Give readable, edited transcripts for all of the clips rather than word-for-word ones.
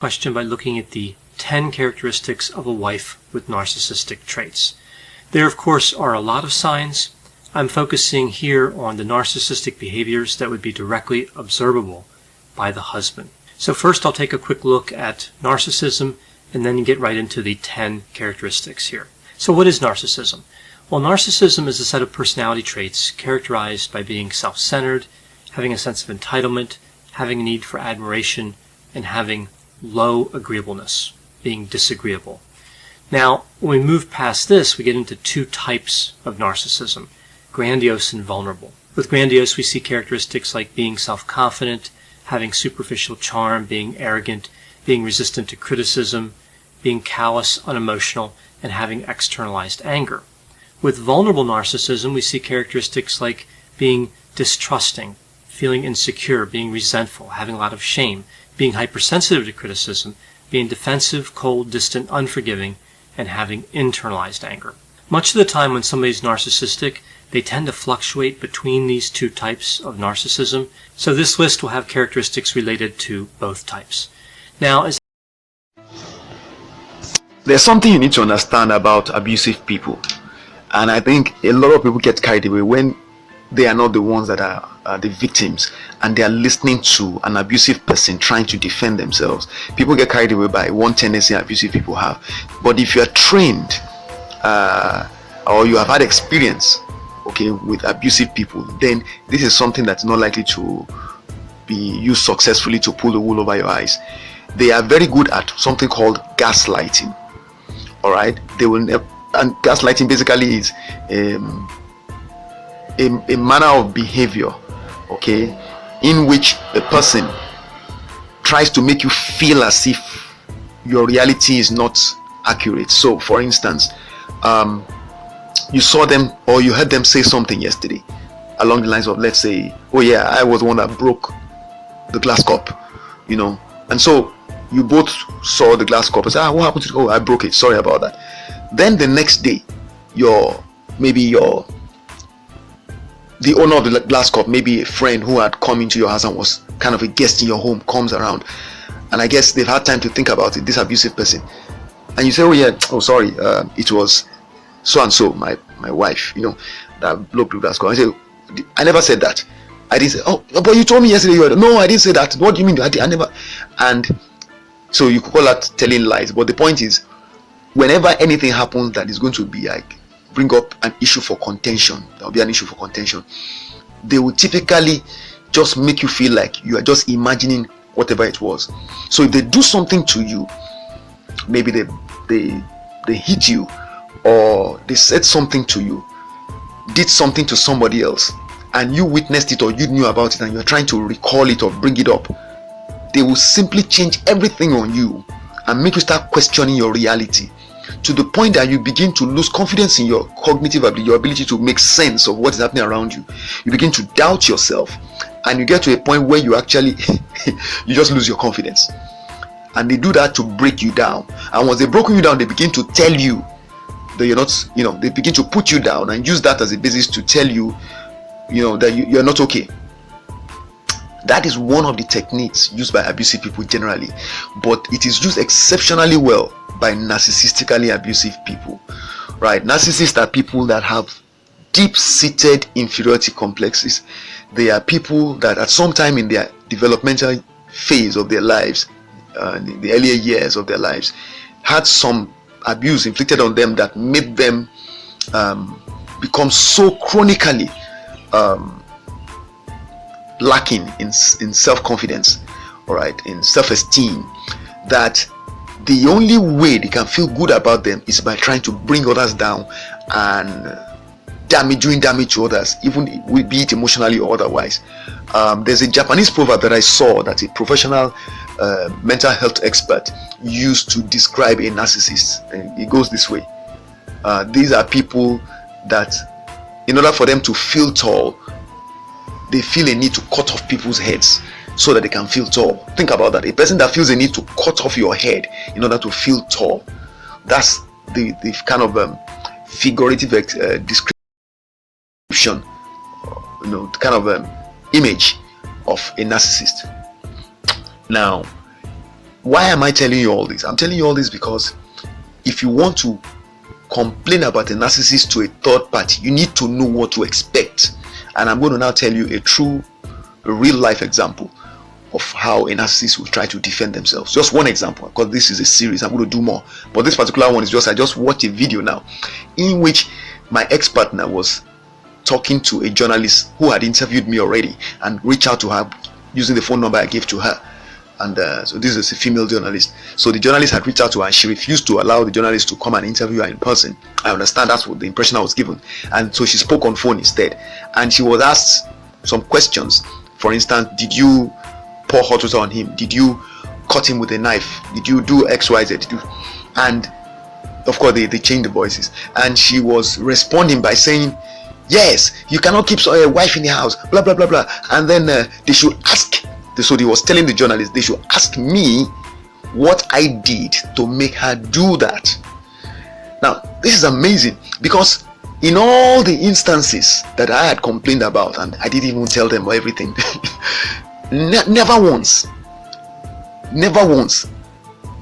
Question by looking at the 10 characteristics of a wife with narcissistic traits. There, of course, are a lot of signs. I'm focusing here on the narcissistic behaviors that would be directly observable by the husband. So first I'll take a quick look at narcissism and then get right into the 10 characteristics here. So what is narcissism? Well, narcissism is a set of personality traits characterized by being self-centered, having a sense of entitlement, having a need for admiration, and having low agreeableness, being disagreeable. Now, when we move past this, we get into two types of narcissism, grandiose and vulnerable. With grandiose, we see characteristics like being self-confident, having superficial charm, being arrogant, being resistant to criticism, being callous, unemotional, and having externalized anger. With vulnerable narcissism, we see characteristics like being distrusting, feeling insecure, being resentful, having a lot of shame, being hypersensitive to criticism, being defensive, cold, distant, unforgiving, and having internalized anger. Much of the time when somebody's narcissistic, they tend to fluctuate between these two types of narcissism, so this list will have characteristics related to both types. Now, there's something you need to understand about abusive people, and I think a lot of people get carried away when they are not the ones that are the victims and they are listening to an abusive person trying to defend themselves. People get carried away by one tendency abusive people have. But if you are trained or you have had experience with abusive people, then this is something that's not likely to be used successfully to pull the wool over your eyes. They are very good at something called gaslighting. Alright, and gaslighting basically is a manner of behavior, in which a person tries to make you feel as if your reality is not accurate. So, for instance, you saw them or you heard them say something yesterday along the lines of, let's say, oh yeah, I was the one that broke the glass cup, and so you both saw the glass cup and said, what happened to it? Oh, I broke it, sorry about that. Then the next day, the owner of the glass cup, maybe a friend who had come into your house and was kind of a guest in your home, comes around, and I guess they've had time to think about it, this abusive person, and you say, oh yeah, oh sorry, it was so and so, my wife, that broke the glass cup. I say, I never said that. I didn't say, oh, but you told me yesterday you heard. No, I didn't say that. What do you mean? I never. And so you could call that telling lies. But the point is, whenever anything happens that is going to be like bring up an issue for contention, there will be an issue for contention, they will typically just make you feel like you are just imagining whatever it was. So if they do something to you, maybe they hit you, or they said something to you, did something to somebody else, and you witnessed it or you knew about it and you're trying to recall it or bring it up, they will simply change everything on you and make you start questioning your reality, to the point that you begin to lose confidence in your cognitive ability, your ability to make sense of what is happening around you. You begin to doubt yourself, and you get to a point where you actually you just lose your confidence. And they do that to break you down. And once they broke you down, they begin to tell you that you're not, they begin to put you down and use that as a basis to tell you, that you're not okay. That is one of the techniques used by abusive people generally, but it is used exceptionally well by narcissistically abusive people, right? Narcissists are people that have deep-seated inferiority complexes. They are people that at some time in their developmental phase of their lives, in the earlier years of their lives, had some abuse inflicted on them that made them become so chronically lacking in self-confidence, all right, in self-esteem, that the only way they can feel good about them is by trying to bring others down and doing damage to others, even be it emotionally or otherwise. There's a Japanese proverb that I saw that a professional mental health expert used to describe a narcissist, and it goes this way. These are people that, in order for them to feel tall, they feel a need to cut off people's heads so that they can feel tall. Think about that. A person that feels a need to cut off your head in order to feel tall, that's the kind of figurative description, kind of image of a narcissist. Now, Why am I telling you all this? I'm telling you all this because if you want to complain about a narcissist to a third party, you need to know what to expect. And I'm going to now tell you a real life example of how a narcissist will try to defend themselves. Just one example, because this is a series. I'm going to do more, but this particular one is I just watched a video now in which my ex-partner was talking to a journalist who had interviewed me already and reached out to her using the phone number I gave to her. And so this is a female journalist. So the journalist had reached out to her and she refused to allow the journalist to come and interview her in person. I understand that's what the impression I was given. And so she spoke on phone instead. And she was asked some questions. For instance, did you pour hot water on him? Did you cut him with a knife? Did you do X, Y, Z? And of course they changed the voices. And she was responding by saying, yes, you cannot keep a wife in the house, blah, blah, blah, blah. And then they should ask. So he was telling the journalist they should ask me what I did to make her do that. Now, this is amazing because in all the instances that I had complained about, and I didn't even tell them everything, never once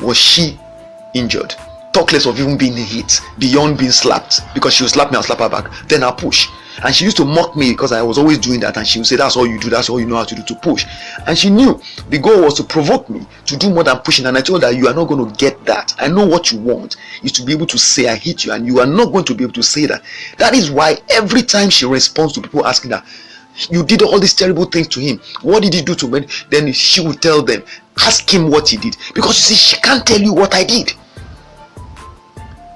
was she injured. Talk less of even being hit, beyond being slapped, because she would slap me, I'll slap her back, then I'll push. And she used to mock me because I was always doing that, and she would say, that's all you do, that's all you know how to do, to push. And she knew the goal was to provoke me to do more than pushing. And I told her, you are not going to get that. I know what you want is to be able to say I hit you, and you are not going to be able to say that. That is why every time she responds to people asking her, you did all these terrible things to him, what did he do to me? Then she would tell them, ask him what he did, because you see, she can't tell you what I did.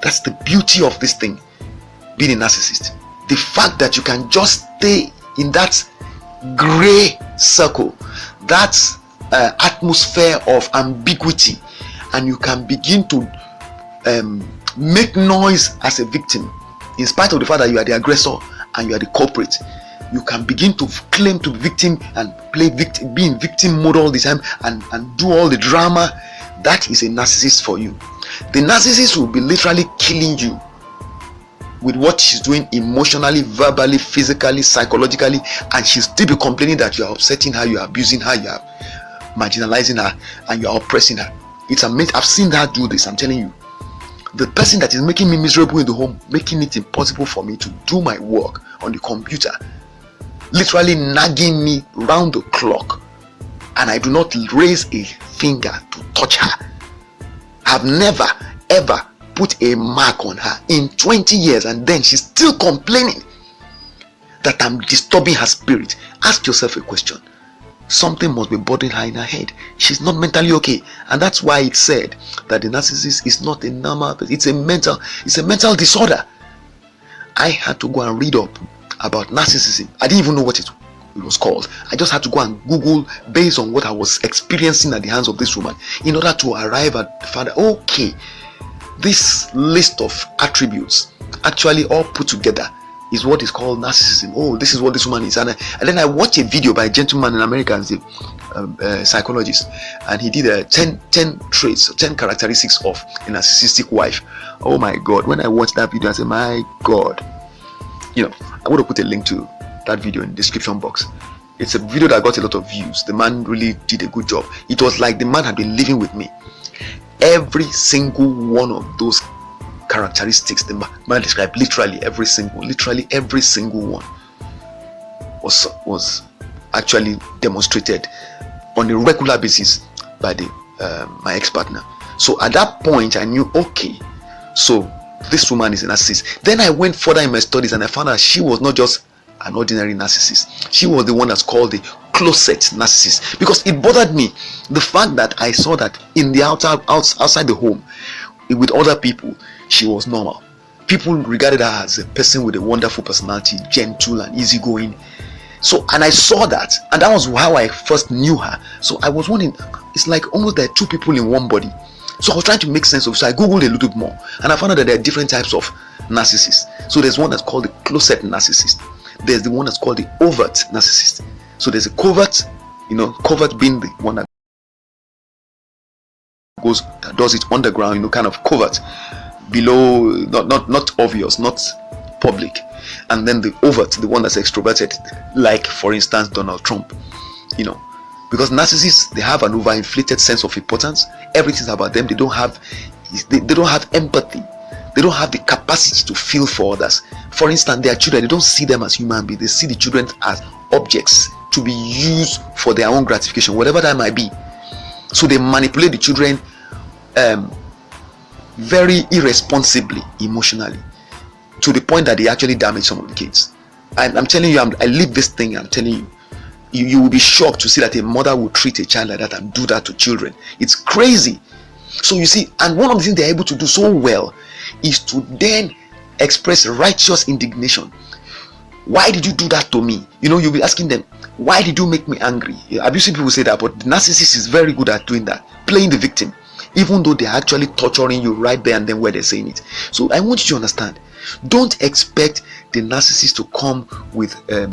That's the beauty of this thing, being a narcissist. The fact that you can just stay in that gray circle, that atmosphere of ambiguity, and you can begin to make noise as a victim, in spite of the fact that you are the aggressor and you are the culprit. You can begin to claim to be victim and play victim, be in victim mode all the time, and do all the drama. That is a narcissist for you. The narcissist will be literally killing you with what she's doing emotionally, verbally, physically, psychologically, and she'll still be complaining that you are upsetting her, you are abusing her, you are marginalizing her, and you are oppressing her. It's amazing. I've seen her do this. I'm telling you. The person that is making me miserable in the home, making it impossible for me to do my work on the computer, literally nagging me round the clock, and I do not raise a finger to touch her. I've never ever put a mark on her in 20 years, and then she's still complaining that I'm disturbing her spirit. Ask yourself a question. Something must be bothering her in her head. She's not mentally okay, and that's why it's said that the narcissist is not a normal person. It's a mental disorder. I had to go and read up about narcissism. I didn't even know what it was called. I just had to go and Google based on what I was experiencing at the hands of this woman in order to arrive at the fact that, okay, this list of attributes actually all put together is what is called narcissism. Oh, this is what this woman is. And then I watched a video by a gentleman in America, a psychologist, and he did 10 traits, 10 characteristics of a narcissistic wife. Oh my God, when I watched that video, I said, my God. I would have put a link to that video in the description box. It's a video that got a lot of views. The man really did a good job. It was like the man had been living with me. Every single one of those characteristics the man described, literally every single one was actually demonstrated on a regular basis by my ex-partner. So at that point I knew, okay, so this woman is a narcissist. Then I went further in my studies and I found out she was not just an ordinary narcissist. She was the one that's called the closet narcissist, because it bothered me the fact that I saw that in the outside the home with other people she was normal. People regarded her as a person with a wonderful personality, gentle and easygoing. So, and I saw that, and that was how I first knew her. So I was wondering, it's like almost there are two people in one body. So I was trying to make sense of it. So I googled a little bit more, and I found out that there are different types of narcissists. So there's one that's called the closet narcissist. There's the one that's called the overt narcissist. So there's a covert, covert being the one that does it underground, kind of covert, below, not obvious, not public. And then the overt, the one that's extroverted, like for instance Donald Trump, Because narcissists, they have an overinflated sense of importance. Everything's about them. They don't have empathy. They don't have the capacity to feel for others. For instance, their children, they don't see them as human beings. They see the children as objects to be used for their own gratification, whatever that might be. So they manipulate the children very irresponsibly, emotionally, to the point that they actually damage some of the kids. I'm telling you, I live this thing. I'm telling you, you will be shocked to see that a mother will treat a child like that and do that to children. It's crazy. So you see, and one of the things they're able to do so well is to then express righteous indignation. Why did you do that to me? You'll be asking them, why did you make me angry? Abusive people say that, but the narcissist is very good at doing that, playing the victim, even though they're actually torturing you right there and then where they're saying it. So I want you to understand, don't expect the narcissist to come with a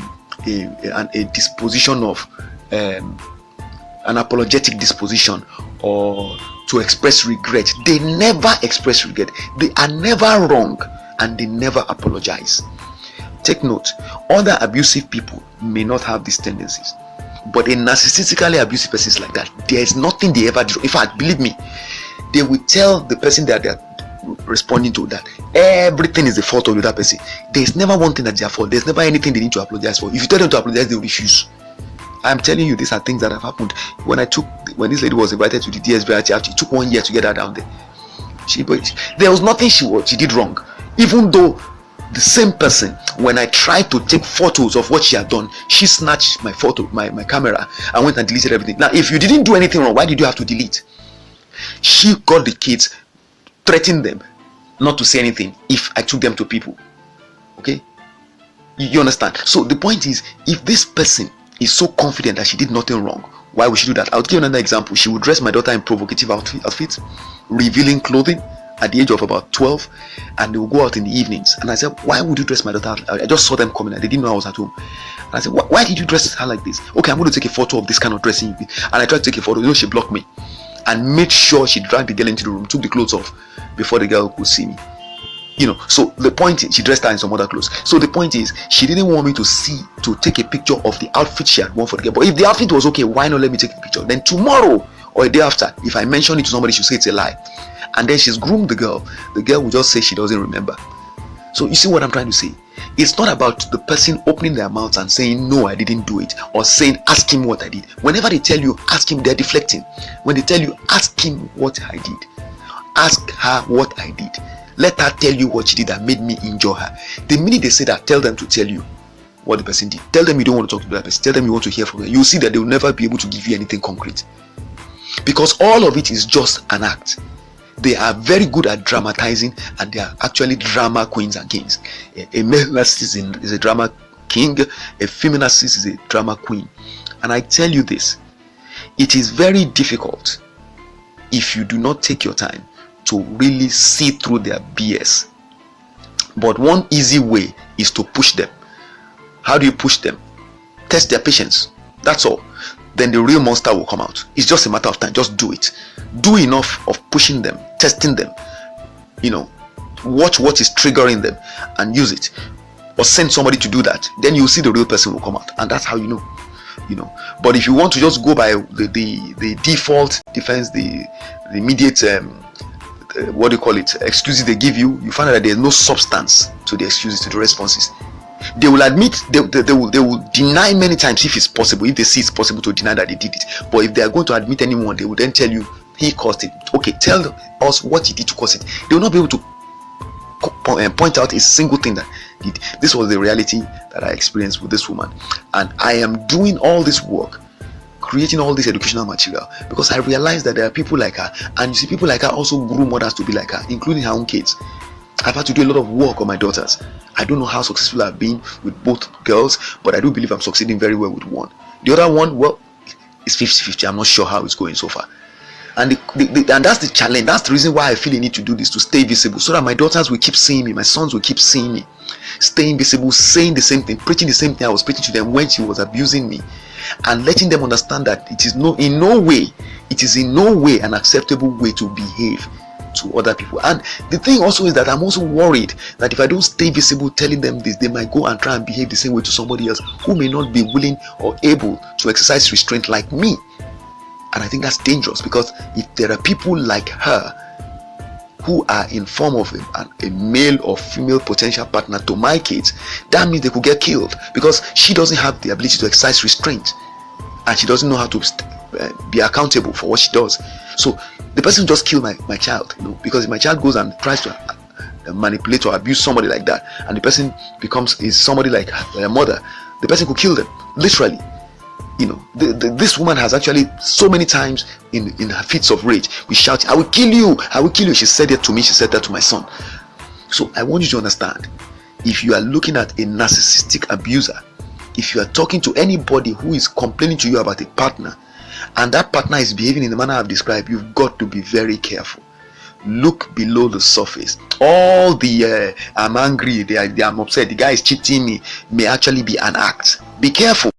disposition of an apologetic disposition or to express regret. They never express regret. They are never wrong and they never apologize. Take note, other abusive people may not have these tendencies, but a narcissistically abusive person is like that. There is nothing they ever do. In fact, believe me, they will tell the person that they're responding to that everything is the fault of that person. There's never one thing that's their fault. There's never anything they need to apologize for. If you tell them to apologize, they will refuse. I'm telling you, these are things that have happened. When this lady was invited to the DSBRT, it took 1 year to get her down there. There was nothing she did wrong. Even though the same person, when I tried to take photos of what she had done, she snatched my photo, my camera, and went and deleted everything. Now, if you didn't do anything wrong, why did you have to delete? She got the kids, threatened them not to say anything if I took them to people. Okay? You understand? So the point is, if this person is so confident that she did nothing wrong, why would she do that? I'll give you another example. She would dress my daughter in provocative outfits, revealing clothing at the age of about 12, and they will go out in the evenings. And I said, why would you dress my daughter? I just saw them coming and they didn't know I was at home. And I said, why did you dress her like this? Okay, I'm going to take a photo of this kind of dressing. And I tried to take a photo. She blocked me and made sure she dragged the girl into the room, took the clothes off before the girl could see me. So the point is, she dressed her in some other clothes. So the point is, she didn't want me to take a picture of the outfit she had worn for the girl. But if the outfit was okay, why not let me take the picture? Then tomorrow or a day after, if I mention it to somebody, she'll say it's a lie. And then she's groomed the girl will just say she doesn't remember. So you see what I'm trying to say? It's not about the person opening their mouths and saying, no, I didn't do it, or saying, ask him what I did. Whenever they tell you, ask him, they're deflecting. When they tell you, ask him what I did, ask her what I did. Let her tell you what she did that made me injure her. The minute they say that, tell them to tell you what the person did. Tell them you don't want to talk to that person. Tell them you want to hear from them. You'll see that they will never be able to give you anything concrete, because all of it is just an act. They are very good at dramatizing, and they are actually drama queens and kings. A male narcissist is a drama king, a female narcissist is a drama queen. And I tell you this, it is very difficult if you do not take your time to really see through their BS. But one easy way is to push them. How do you push them? Test their patience. That's all. Then the real monster will come out. It's just a matter of time. Just do it. Do enough of pushing them, testing them. Watch what is triggering them and use it. Or send somebody to do that. Then you'll see the real person will come out. And that's how you know. But if you want to just go by the default defense, the immediate excuses they give you, you find out that there's no substance to the excuses, to the responses. They will admit, they will deny many times if it's possible, if they see it's possible to deny that they did it. But if they are going to admit anyone, they will then tell you he caused it. Okay, tell us what he did to cause it. They will not be able to point out a single thing that did. This was the reality that I experienced with this woman, and I am doing all this work, creating all this educational material, because I realized that there are people like her, and you see, people like her also groom others to be like her, including her own kids. I've had to do a lot of work on my daughters. I don't know how successful I've been with both girls, but I do believe I'm succeeding very well with one. The other one, well, it's 50-50. I'm not sure how it's going so far. And that's the challenge. That's the reason why I feel the need to do this, to stay visible, so that my daughters will keep seeing me, my sons will keep seeing me, staying visible, saying the same thing, preaching the same thing I was preaching to them when she was abusing me, and letting them understand that it is in no way an acceptable way to behave to other people. And the thing also is that I'm also worried that if I don't stay visible telling them this, they might go and try and behave the same way to somebody else who may not be willing or able to exercise restraint like me. And I think that's dangerous, because if there are people like her who are in form of a male or female potential partner to my kids, that means they could get killed, because she doesn't have the ability to exercise restraint and she doesn't know how to be accountable for what she does. So the person just killed my child, because if my child goes and tries to manipulate or abuse somebody like that, and the person is somebody like her mother, the person could kill them, literally. This woman has actually so many times in her fits of rage, we shout, I will kill you, I will kill you. She said that to me, she said that to my son. So I want you to understand, if you are looking at a narcissistic abuser, if you are talking to anybody who is complaining to you about a partner, and that partner is behaving in the manner I've described, you've got to be very careful. Look below the surface. All the I'm angry, I'm upset, the guy is cheating me, may actually be an act. Be careful.